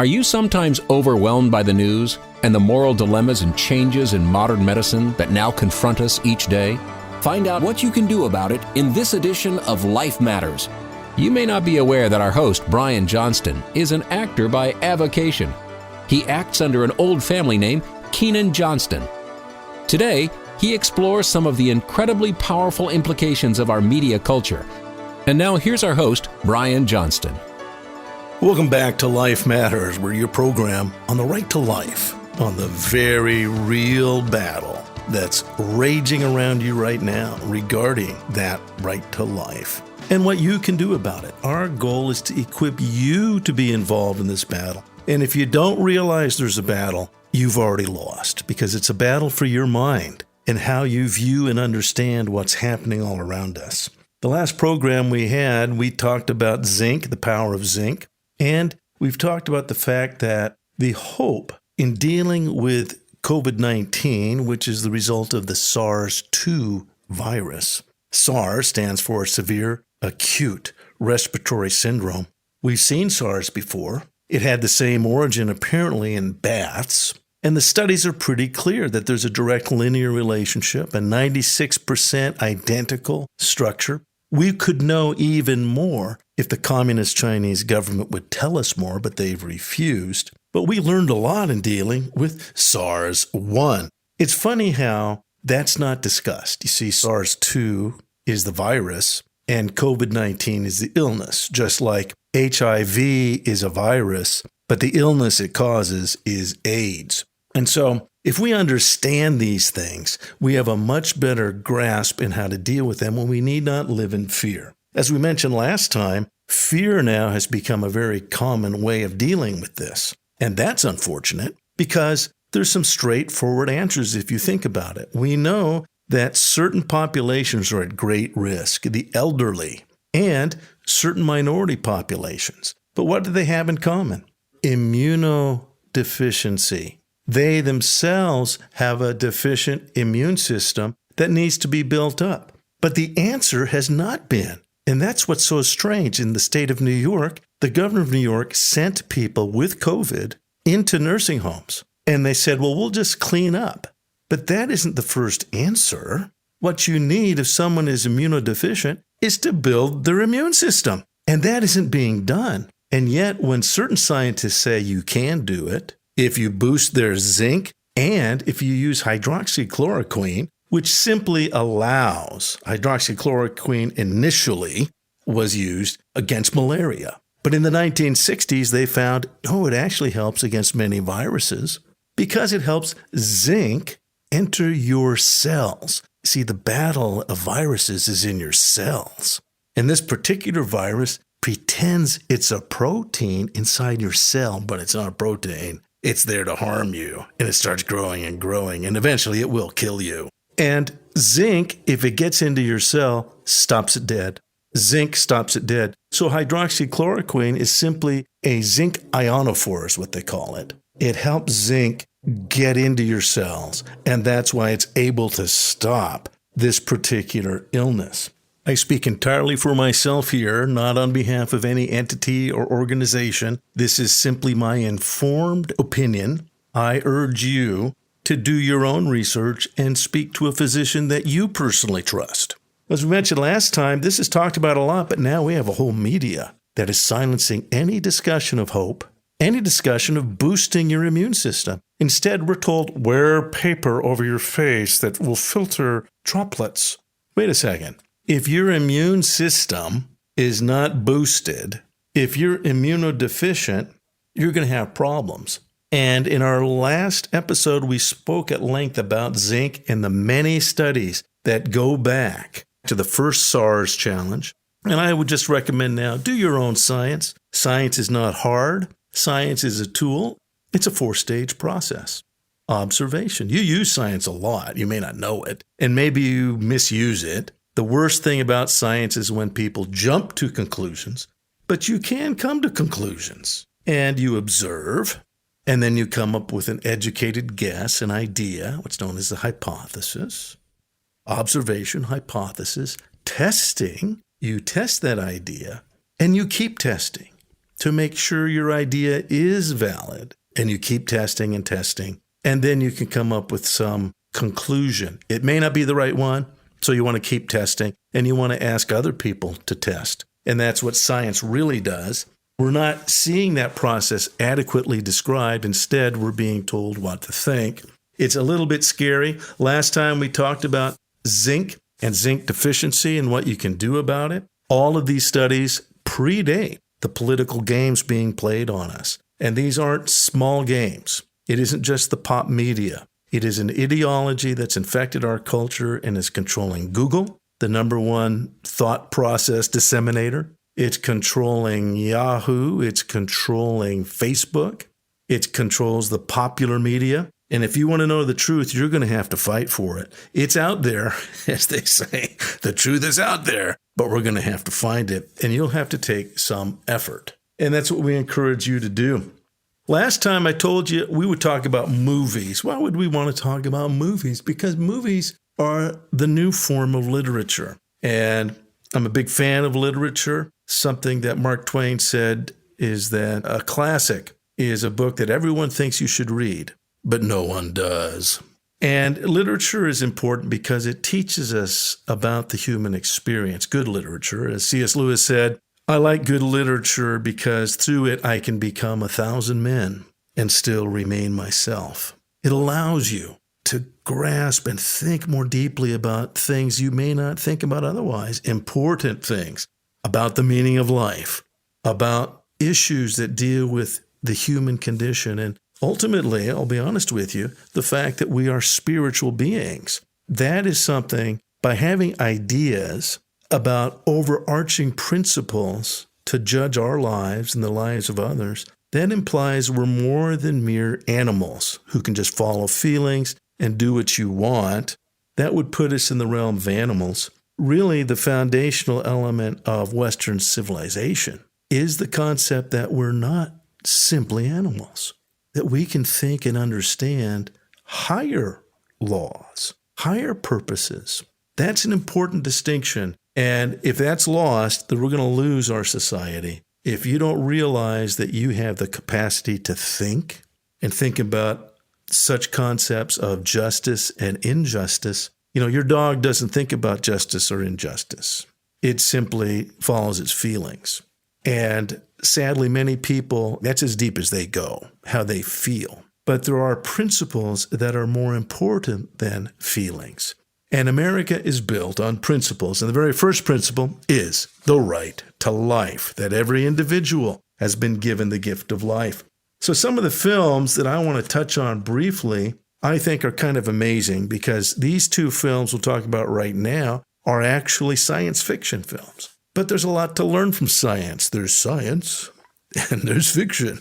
Are you sometimes overwhelmed by the news and the moral dilemmas and changes in modern medicine that now confront us each day? Find out what you can do about it in this edition of Life Matters. You may not be aware that our host, Brian Johnston, is an actor by avocation. He acts under an old family name, Keenan Johnston. Today, he explores some of the incredibly powerful implications of our media culture. And now here's our host, Brian Johnston. Welcome back to Life Matters, where your program on the right to life, on the very real battle that's raging around you right now regarding that right to life and what you can do about it. Our goal is to equip you to be involved in this battle. And if you don't realize there's a battle, you've already lost, because it's a battle for your mind and how you view and understand what's happening all around us. The last program we had, we talked about zinc, the power of zinc. And we've talked about the fact that the hope in dealing with COVID-19, which is the result of the SARS-2 virus. SARS stands for Severe Acute Respiratory Syndrome. We've seen SARS before. It had the same origin apparently in bats. And the studies are pretty clear that there's a direct linear relationship, a 96% identical structure. We could know even more if the communist Chinese government would tell us more, but they've refused. But we learned a lot in dealing with SARS-1. It's funny how that's not discussed. You see, SARS-2 is the virus and COVID-19 is the illness, just like HIV is a virus, but the illness it causes is AIDS. And so if we understand these things, we have a much better grasp in how to deal with them when we need not live in fear. As we mentioned last time, fear now has become a very common way of dealing with this. And that's unfortunate because there's some straightforward answers if you think about it. We know that certain populations are at great risk, the elderly and certain minority populations. But what do they have in common? Immunodeficiency. They themselves have a deficient immune system that needs to be built up. But the answer has not been. And that's what's so strange. In the state of New York, the governor of New York sent people with COVID into nursing homes. And they said, well, we'll just clean up. But that isn't the first answer. What you need if someone is immunodeficient is to build their immune system. And that isn't being done. And yet, when certain scientists say you can do it, if you boost their zinc and if you use hydroxychloroquine, which simply allows, hydroxychloroquine initially was used against malaria. But in the 1960s, they found, it actually helps against many viruses because it helps zinc enter your cells. See, the battle of viruses is in your cells. And this particular virus pretends it's a protein inside your cell, but it's not a protein. It's there to harm you, and it starts growing and growing, and eventually it will kill you. And zinc, if it gets into your cell, stops it dead. Zinc stops it dead. So hydroxychloroquine is simply a zinc ionophore is what they call it. It helps zinc get into your cells, and that's why it's able to stop this particular illness. I speak entirely for myself here, not on behalf of any entity or organization. This is simply my informed opinion. I urge you to do your own research and speak to a physician that you personally trust. As we mentioned last time, this is talked about a lot, but now we have a whole media that is silencing any discussion of hope, any discussion of boosting your immune system. Instead, we're told, wear paper over your face that will filter droplets. Wait a second. If your immune system is not boosted, if you're immunodeficient, you're going to have problems. And in our last episode, we spoke at length about zinc and the many studies that go back to the first SARS challenge. And I would just recommend now, do your own science. Science is not hard. Science is a tool. It's a 4-stage process. Observation. You use science a lot. You may not know it, and maybe you misuse it. The worst thing about science is when people jump to conclusions, but you can come to conclusions. And you observe, and then you come up with an educated guess, an idea, what's known as a hypothesis. Observation, hypothesis, testing. You test that idea, and you keep testing. to make sure your idea is valid. And you keep testing and testing. And then you can come up with some conclusion. It may not be the right one, so you want to keep testing. And you want to ask other people to test. And that's what science really does. We're not seeing that process adequately described. Instead, we're being told what to think. It's a little bit scary. Last time we talked about zinc and zinc deficiency and what you can do about it. All of these studies predate the political games being played on us. And these aren't small games. It isn't just the pop media. It is an ideology that's infected our culture and is controlling Google, the number one thought process disseminator. It's controlling Yahoo. It's controlling Facebook. It controls the popular media. And if you want to know the truth, you're going to have to fight for it. It's out there, as they say. The truth is out there, but we're going to have to find it. And you'll have to take some effort. And that's what we encourage you to do. Last time I told you we would talk about movies. Why would we want to talk about movies? Because movies are the new form of literature. And I'm a big fan of literature. Something that Mark Twain said is that a classic is a book that everyone thinks you should read, but no one does. And literature is important because it teaches us about the human experience. Good literature, as C.S. Lewis said, I like good literature because through it I can become 1,000 men and still remain myself. It allows you to grasp and think more deeply about things you may not think about otherwise, important things about the meaning of life, about issues that deal with the human condition, and ultimately, I'll be honest with you, the fact that we are spiritual beings. That is something, by having ideas about overarching principles to judge our lives and the lives of others, that implies we're more than mere animals who can just follow feelings and do what you want. That would put us in the realm of animals. Really, the foundational element of Western civilization is the concept that we're not simply animals, that we can think and understand higher laws, higher purposes. That's an important distinction. And if that's lost, then we're going to lose our society. If you don't realize that you have the capacity to think and think about such concepts of justice and injustice, your dog doesn't think about justice or injustice. It simply follows its feelings. And sadly, many people, that's as deep as they go, how they feel. But there are principles that are more important than feelings. And America is built on principles. And the very first principle is the right to life, that every individual has been given the gift of life. So some of the films that I want to touch on briefly, I think are kind of amazing because these two films we'll talk about right now are actually science fiction films. But there's a lot to learn from science. There's science and there's fiction.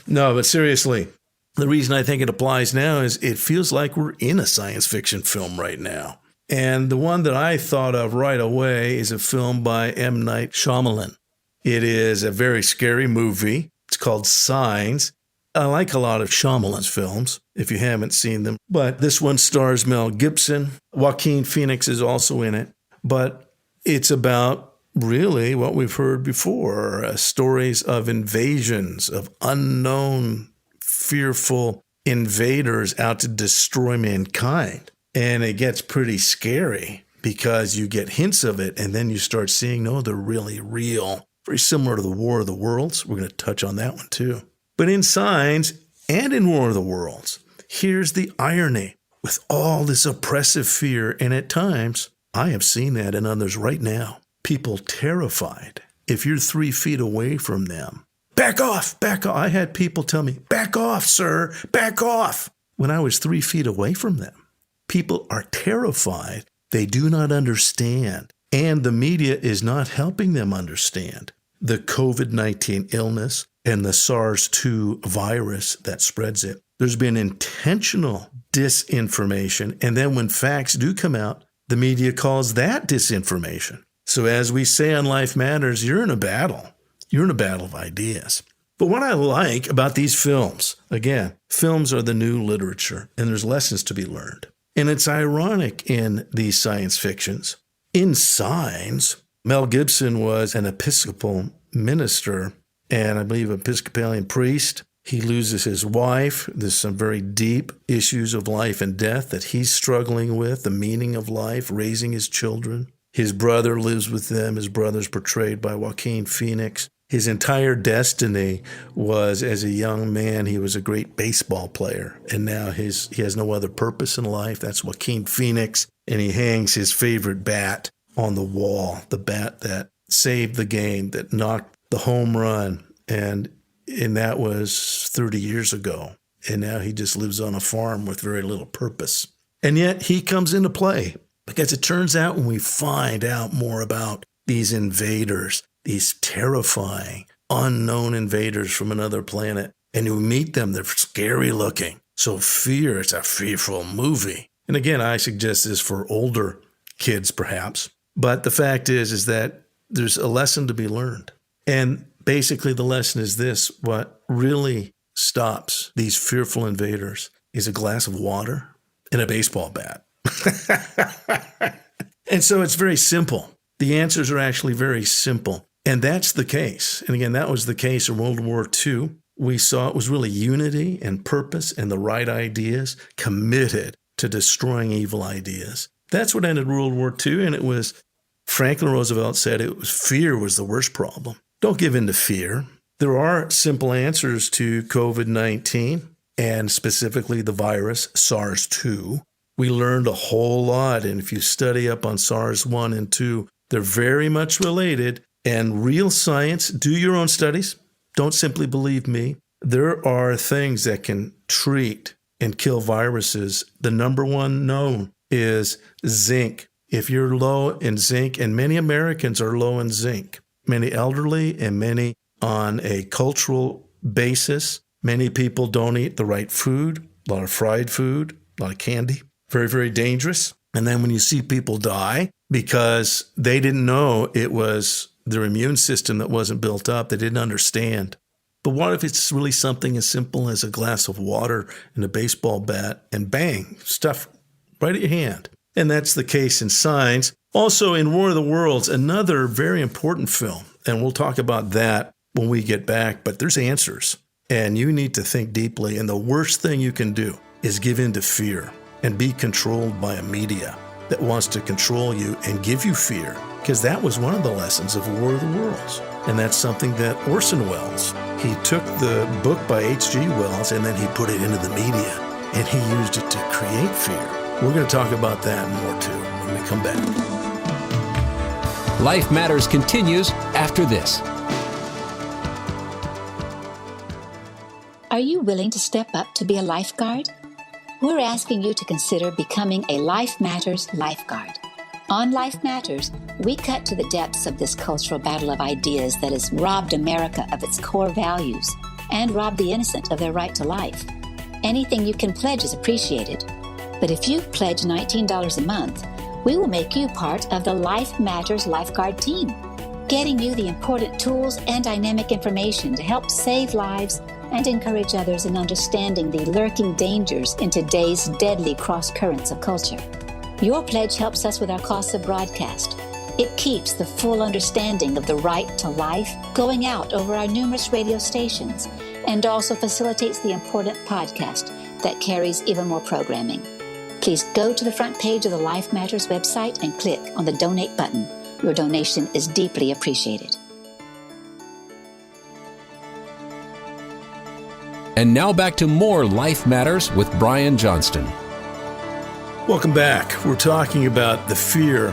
No, but seriously, the reason I think it applies now is it feels like we're in a science fiction film right now. And the one that I thought of right away is a film by M. Night Shyamalan. It is a very scary movie. It's called Signs. I like a lot of Shyamalan's films, if you haven't seen them. But this one stars Mel Gibson. Joaquin Phoenix is also in it. But it's about really what we've heard before, stories of invasions, of unknown, fearful invaders out to destroy mankind. And it gets pretty scary because you get hints of it and then you start seeing, no, they're really real. Very similar to the War of the Worlds. We're going to touch on that one too. But in Signs and in War of the Worlds, here's the irony with all this oppressive fear. And at times, I have seen that in others right now. People terrified. If you're 3 feet away from them, back off, back off. I had people tell me, back off, sir, back off. When I was 3 feet away from them, people are terrified. They do not understand. And the media is not helping them understand the COVID-19 illness and the SARS-2 virus that spreads it. There's been intentional disinformation. And then when facts do come out, the media calls that disinformation. So as we say on Life Matters, you're in a battle. You're in a battle of ideas. But what I like about these films, again, films are the new literature, and there's lessons to be learned. And it's ironic in these science fictions. In Signs, Mel Gibson was an Episcopal minister, and I believe an Episcopalian priest. He loses his wife. There's some very deep issues of life and death that he's struggling with, the meaning of life, raising his children. His brother lives with them. His brother's portrayed by Joaquin Phoenix. His entire destiny was, as a young man, he was a great baseball player, and now he has no other purpose in life. That's Joaquin Phoenix, and he hangs his favorite bat on the wall, the bat that saved the game, that knocked the home run, and that was 30 years ago. And now he just lives on a farm with very little purpose. And yet he comes into play, because it turns out when we find out more about these invaders, these terrifying, unknown invaders from another planet, and you meet them, they're scary looking. So fear, it's a fearful movie. And again, I suggest this for older kids perhaps. But the fact is that there's a lesson to be learned. And basically the lesson is this: what really stops these fearful invaders is a glass of water and a baseball bat. And so it's very simple. The answers are actually very simple. And that's the case. And again, that was the case in World War II. We saw it was really unity and purpose and the right ideas committed to destroying evil ideas. That's what ended World War II. And it was, Franklin Roosevelt said, fear was the worst problem. Don't give in to fear. There are simple answers to COVID-19 and specifically the virus SARS-2. We learned a whole lot. And if you study up on SARS-1 and 2, they're very much related. And real science, do your own studies. Don't simply believe me. There are things that can treat and kill viruses. The number one known is zinc. If you're low in zinc, and many Americans are low in zinc, many elderly and many on a cultural basis, many people don't eat the right food, a lot of fried food, a lot of candy, very, very dangerous. And then when you see people die because they didn't know it was their immune system that wasn't built up, they didn't understand. But what if it's really something as simple as a glass of water and a baseball bat, and bang, stuff right at your hand? And that's the case in science. Also in War of the Worlds, another very important film, and we'll talk about that when we get back, but there's answers. And you need to think deeply, and the worst thing you can do is give in to fear and be controlled by a media that wants to control you and give you fear, because that was one of the lessons of War of the Worlds. And that's something that Orson Welles, he took the book by H.G. Wells and then he put it into the media and he used it to create fear. We're going to talk about that and more too when we come back. Life Matters continues after this. Are you willing to step up to be a lifeguard? We're asking you to consider becoming a Life Matters lifeguard. On Life Matters, we cut to the depths of this cultural battle of ideas that has robbed America of its core values and robbed the innocent of their right to life. Anything you can pledge is appreciated. But if you pledge $19 a month, we will make you part of the Life Matters lifeguard team, getting you the important tools and dynamic information to help save lives and encourage others in understanding the lurking dangers in today's deadly cross-currents of culture. Your pledge helps us with our costs of broadcast. It keeps the full understanding of the right to life going out over our numerous radio stations, and also facilitates the important podcast that carries even more programming. Please go to the front page of the Life Matters website and click on the donate button. Your donation is deeply appreciated. And now back to more Life Matters with Brian Johnston. Welcome back. We're talking about the fear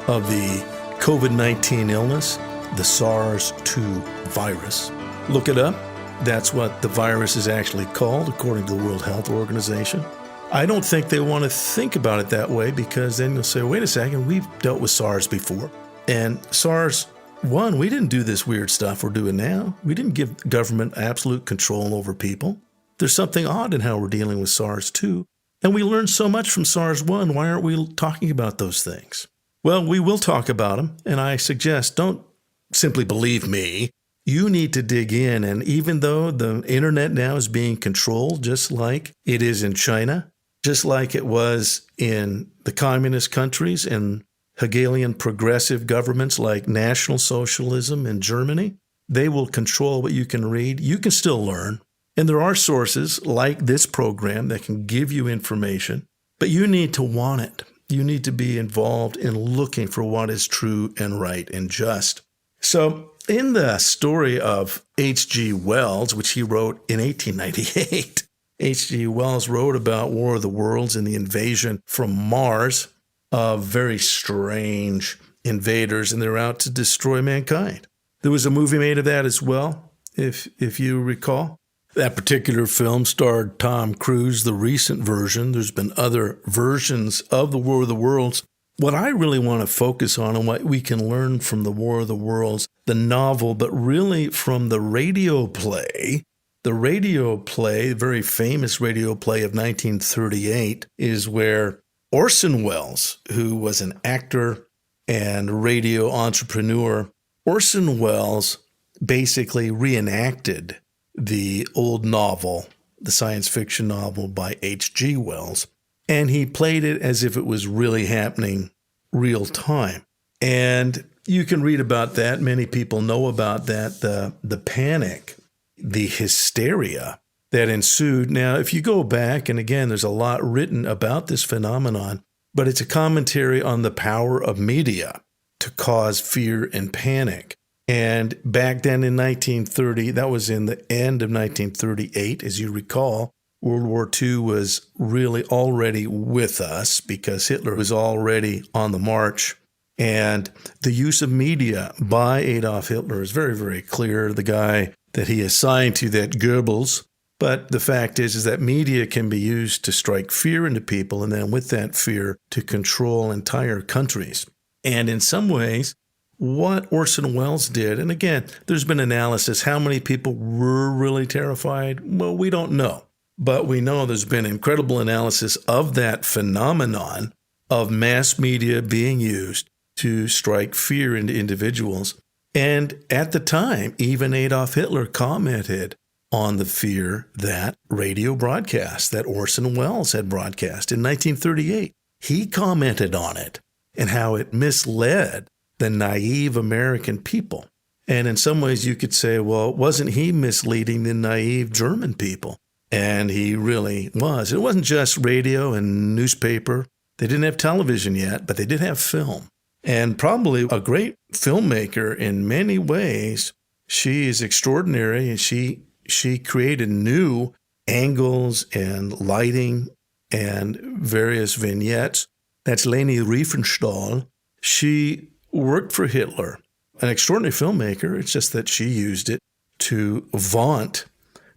of the COVID-19 illness, the SARS-2 virus. Look it up. That's what the virus is actually called, according to the World Health Organization. I don't think they want to think about it that way, because then you'll say, wait a second, we've dealt with SARS before. And SARS-1, we didn't do this weird stuff we're doing now. We didn't give government absolute control over people. There's something odd in how we're dealing with SARS-2. And we learned so much from SARS-1. Why aren't we talking about those things? Well, we will talk about them. And I suggest, don't simply believe me. You need to dig in. And even though the internet now is being controlled, just like it is in China, just like it was in the communist countries and Hegelian progressive governments like National Socialism in Germany, They will control what you can read. You can still learn. And there are sources like this program that can give you information, but you need to want it. You need to be involved in looking for what is true and right and just. So in the story of H.G. Wells, which he wrote in 1898, H.G. Wells wrote about War of the Worlds and the invasion from Mars of very strange invaders, and they're out to destroy mankind. There was a movie made of that as well, if you recall. That particular film starred Tom Cruise, the recent version. There's been other versions of the War of the Worlds. What I really want to focus on and what we can learn from the War of the Worlds, the novel, but really from the radio play. The radio play, very famous radio play of 1938, is where Orson Welles, who was an actor and radio entrepreneur, Orson Welles basically reenacted the old novel, the science fiction novel by H.G. Wells, and he played it as if it was really happening real time. And you can read about that. Many people know about that, the panic, the hysteria that ensued. Now, if you go back, and again, there's a lot written about this phenomenon, but it's a commentary on the power of media to cause fear and panic. And back then in 1930, that was in the end of 1938, as you recall, World War II was really already with us because Hitler was already on the march. And the use of media by Adolf Hitler is very, very clear. The guy that he assigned to that, Goebbels. But the fact is that media can be used to strike fear into people, and then with that fear to control entire countries. And in some ways, what Orson Welles did, and again, there's been analysis, how many people were really terrified? Well, we don't know. But we know there's been incredible analysis of that phenomenon of mass media being used to strike fear into individuals. And at the time, even Adolf Hitler commented on the fear that radio broadcast, that Orson Welles had broadcast in 1938. He commented on it and how it misled the naive American people. And in some ways you could say, well, wasn't he misleading the naive German people? And he really was. It wasn't just radio and newspaper. They didn't have television yet, but they did have film. And probably a great filmmaker in many ways. She is extraordinary, and she created new angles and lighting and various vignettes. That's Leni Riefenstahl. She worked for Hitler, an extraordinary filmmaker. It's just that she used it to vaunt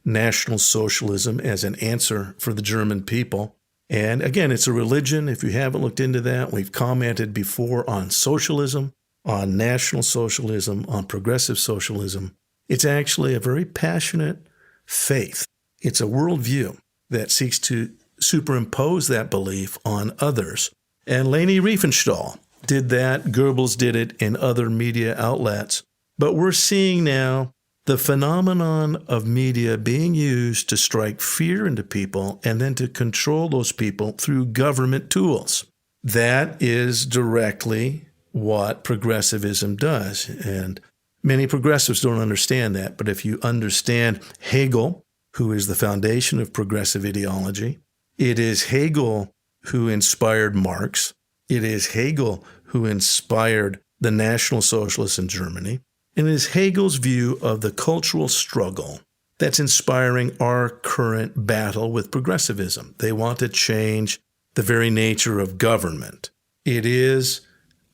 National Socialism as an answer for the German people. And again, it's a religion. If you haven't looked into that, we've commented before on socialism, on National Socialism, on progressive socialism. It's actually a very passionate faith. It's a worldview that seeks to superimpose that belief on others. And Leni Riefenstahl did that. Goebbels did it in other media outlets. But we're seeing now the phenomenon of media being used to strike fear into people and then to control those people through government tools. That is directly what progressivism does. And many progressives don't understand that. But if you understand Hegel, who is the foundation of progressive ideology, it is Hegel who inspired Marx. It is Hegel who inspired the National Socialists in Germany. And it is Hegel's view of the cultural struggle that's inspiring our current battle with progressivism. They want to change the very nature of government. It is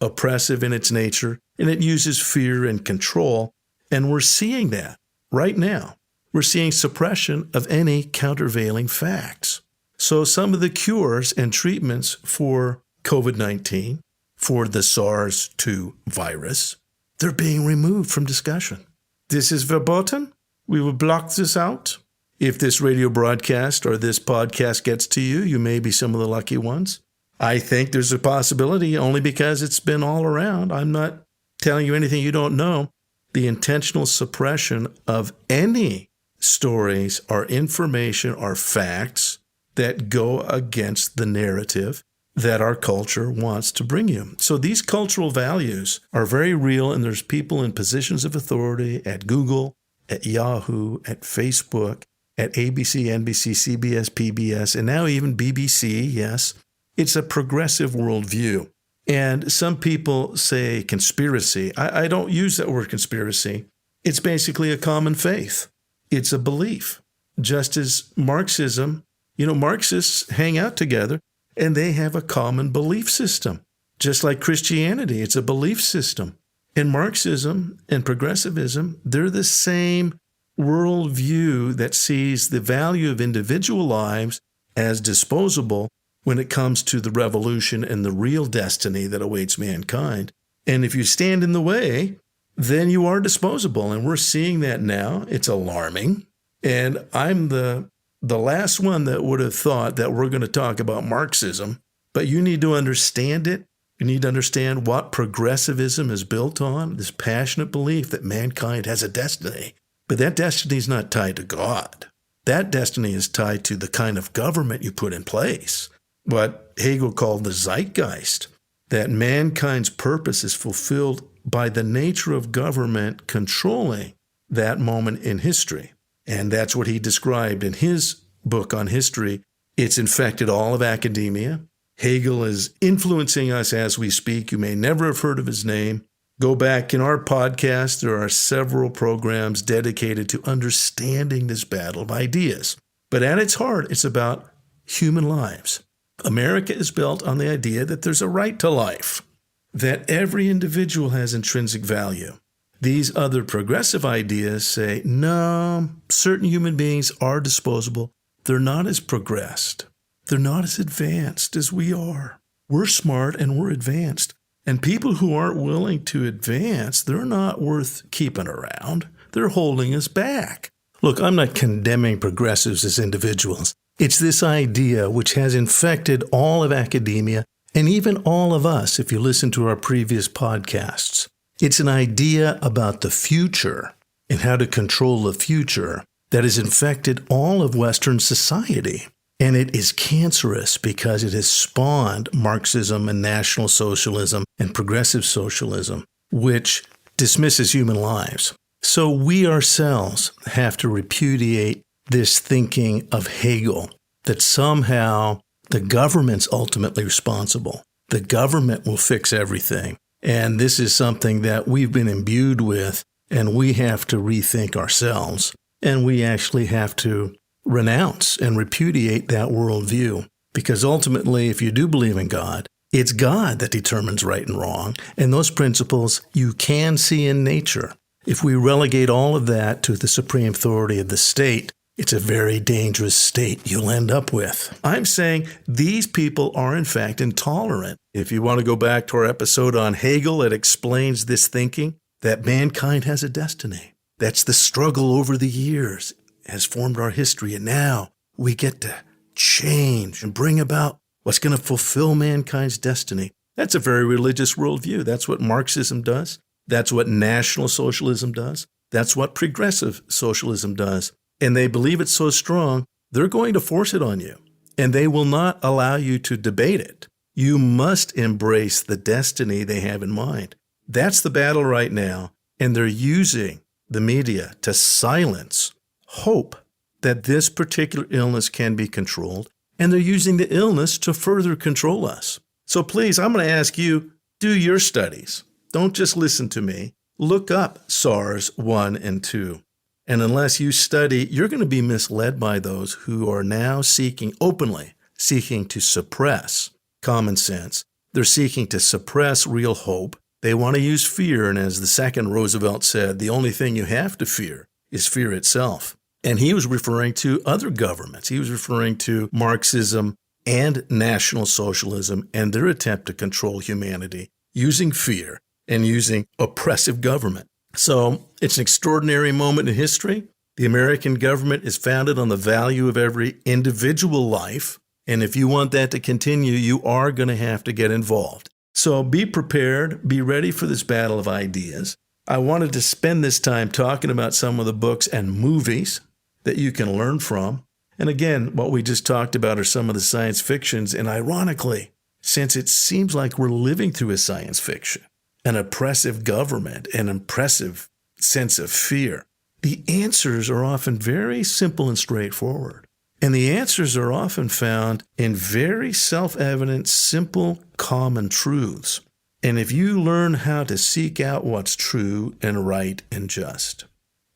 oppressive in its nature, and it uses fear and control. And we're seeing that right now. We're seeing suppression of any countervailing facts. So some of the cures and treatments for COVID-19, for the SARS-2 virus, they're being removed from discussion. This is verboten. We will block this out. If this radio broadcast or this podcast gets to you, you may be some of the lucky ones. I think there's a possibility only because it's been all around. I'm not telling you anything you don't know. The intentional suppression of any stories or information or facts that go against the narrative that our culture wants to bring you. So these cultural values are very real, and there's people in positions of authority at Google, at Yahoo, at Facebook, at ABC, NBC, CBS, PBS, and now even BBC, yes. It's a progressive worldview. And some people say conspiracy. I don't use that word conspiracy. It's basically a common faith. It's a belief. Just as Marxism, Marxists hang out together and they have a common belief system. Just like Christianity, it's a belief system. And Marxism and progressivism, they're the same worldview that sees the value of individual lives as disposable when it comes to the revolution and the real destiny that awaits mankind. And if you stand in the way, then you are disposable. And we're seeing that now. It's alarming. And I'm the last one that would have thought that we're going to talk about Marxism, but you need to understand it. You need to understand what progressivism is built on, this passionate belief that mankind has a destiny. But that destiny is not tied to God. That destiny is tied to the kind of government you put in place. What Hegel called the zeitgeist, that mankind's purpose is fulfilled by the nature of government controlling that moment in history. And that's what he described in his book on history. It's infected all of academia. Hegel is influencing us as we speak. You may never have heard of his name. Go back in our podcast. There are several programs dedicated to understanding this battle of ideas. But at its heart, it's about human lives. America is built on the idea that there's a right to life, that every individual has intrinsic value. These other progressive ideas say, no, certain human beings are disposable. They're not as progressed. They're not as advanced as we are. We're smart and we're advanced. And people who aren't willing to advance, they're not worth keeping around. They're holding us back. Look, I'm not condemning progressives as individuals. It's this idea which has infected all of academia and even all of us if you listen to our previous podcasts. It's an idea about the future and how to control the future that has infected all of Western society. And it is cancerous because it has spawned Marxism and National Socialism and progressive socialism, which dismisses human lives. So we ourselves have to repudiate this thinking of Hegel, that somehow the government's ultimately responsible. The government will fix everything. And this is something that we've been imbued with, and we have to rethink ourselves. And we actually have to renounce and repudiate that worldview. Because ultimately, if you do believe in God, it's God that determines right and wrong. And those principles you can see in nature. If we relegate all of that to the supreme authority of the state, it's a very dangerous state you'll end up with. I'm saying these people are, in fact, intolerant. If you want to go back to our episode on Hegel, it explains this thinking that mankind has a destiny. That's the struggle over the years has formed our history. And now we get to change and bring about what's going to fulfill mankind's destiny. That's a very religious worldview. That's what Marxism does. That's what National Socialism does. That's what progressive socialism does. And they believe it so strong, they're going to force it on you. And they will not allow you to debate it. You must embrace the destiny they have in mind. That's the battle right now. And they're using the media to silence hope that this particular illness can be controlled. And they're using the illness to further control us. So please, I'm going to ask you, do your studies. Don't just listen to me. Look up SARS 1 and 2. And unless you study, you're going to be misled by those who are now openly seeking to suppress common sense. They're seeking to suppress real hope. They want to use fear. And as the second Roosevelt said, the only thing you have to fear is fear itself. And he was referring to other governments. He was referring to Marxism and National Socialism and their attempt to control humanity using fear and using oppressive government. So it's an extraordinary moment in history. The American government is founded on the value of every individual life. And if you want that to continue, you are going to have to get involved. So be prepared, be ready for this battle of ideas. I wanted to spend this time talking about some of the books and movies that you can learn from. And again, what we just talked about are some of the science fictions. And ironically, since it seems like we're living through a science fiction, an oppressive government, an oppressive sense of fear. The answers are often very simple and straightforward. And the answers are often found in very self-evident, simple, common truths. And if you learn how to seek out what's true and right and just,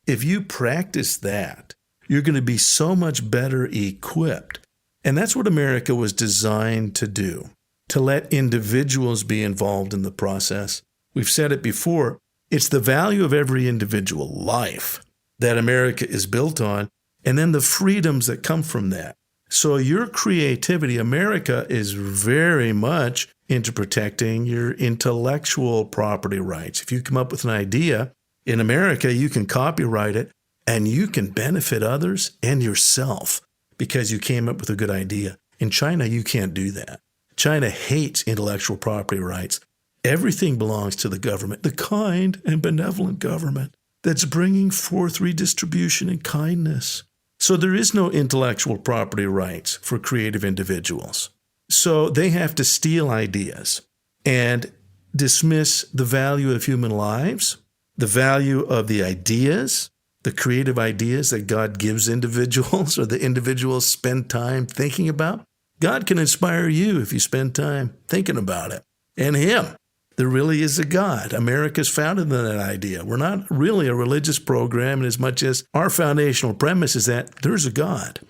if you practice that, you're going to be so much better equipped. And that's what America was designed to do, to let individuals be involved in the process. We've said it before, it's the value of every individual life that America is built on, and then the freedoms that come from that. So your creativity, America is very much into protecting your intellectual property rights. If you come up with an idea, in America, you can copyright it and you can benefit others and yourself because you came up with a good idea. In China, you can't do that. China hates intellectual property rights. Everything belongs to the government, the kind and benevolent government that's bringing forth redistribution and kindness. So there is no intellectual property rights for creative individuals. So they have to steal ideas and dismiss the value of human lives, the value of the ideas, the creative ideas that God gives individuals or the individuals spend time thinking about. God can inspire you if you spend time thinking about it. And Him. There really is a God. America's founded on that idea. We're not really a religious program in as much as our foundational premise is that there's a God.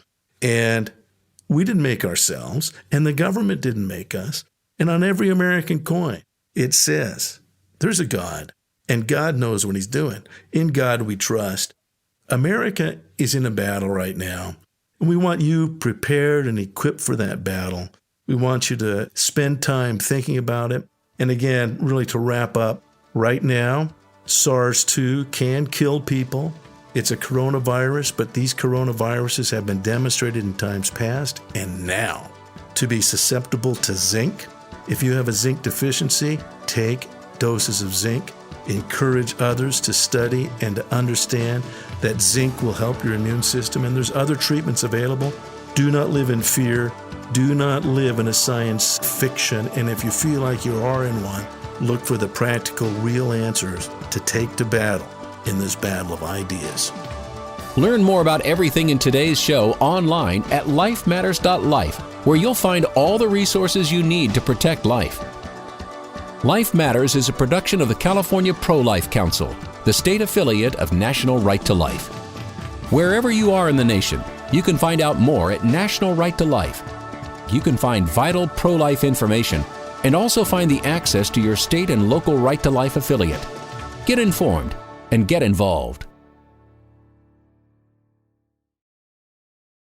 And we didn't make ourselves, and the government didn't make us. And on every American coin, it says, there's a God, and God knows what He's doing. In God we trust. America is in a battle right now, and we want you prepared and equipped for that battle. We want you to spend time thinking about it. And again, really to wrap up, right now, SARS-2 can kill people. It's a coronavirus, but these coronaviruses have been demonstrated in times past and now to be susceptible to zinc. If you have a zinc deficiency, take doses of zinc. Encourage others to study and to understand that zinc will help your immune system, and there's other treatments available. Do not live in fear. Do not live in a science fiction, and if you feel like you are in one, look for the practical, real answers to take to battle in this battle of ideas. Learn more about everything in today's show online at lifematters.life, where you'll find all the resources you need to protect life. Life Matters is a production of the California Pro-Life Council, the state affiliate of National Right to Life. Wherever you are in the nation, you can find out more at National Right to Life. You can find vital pro-life information and also find the access to your state and local Right to Life affiliate. Get informed and get involved.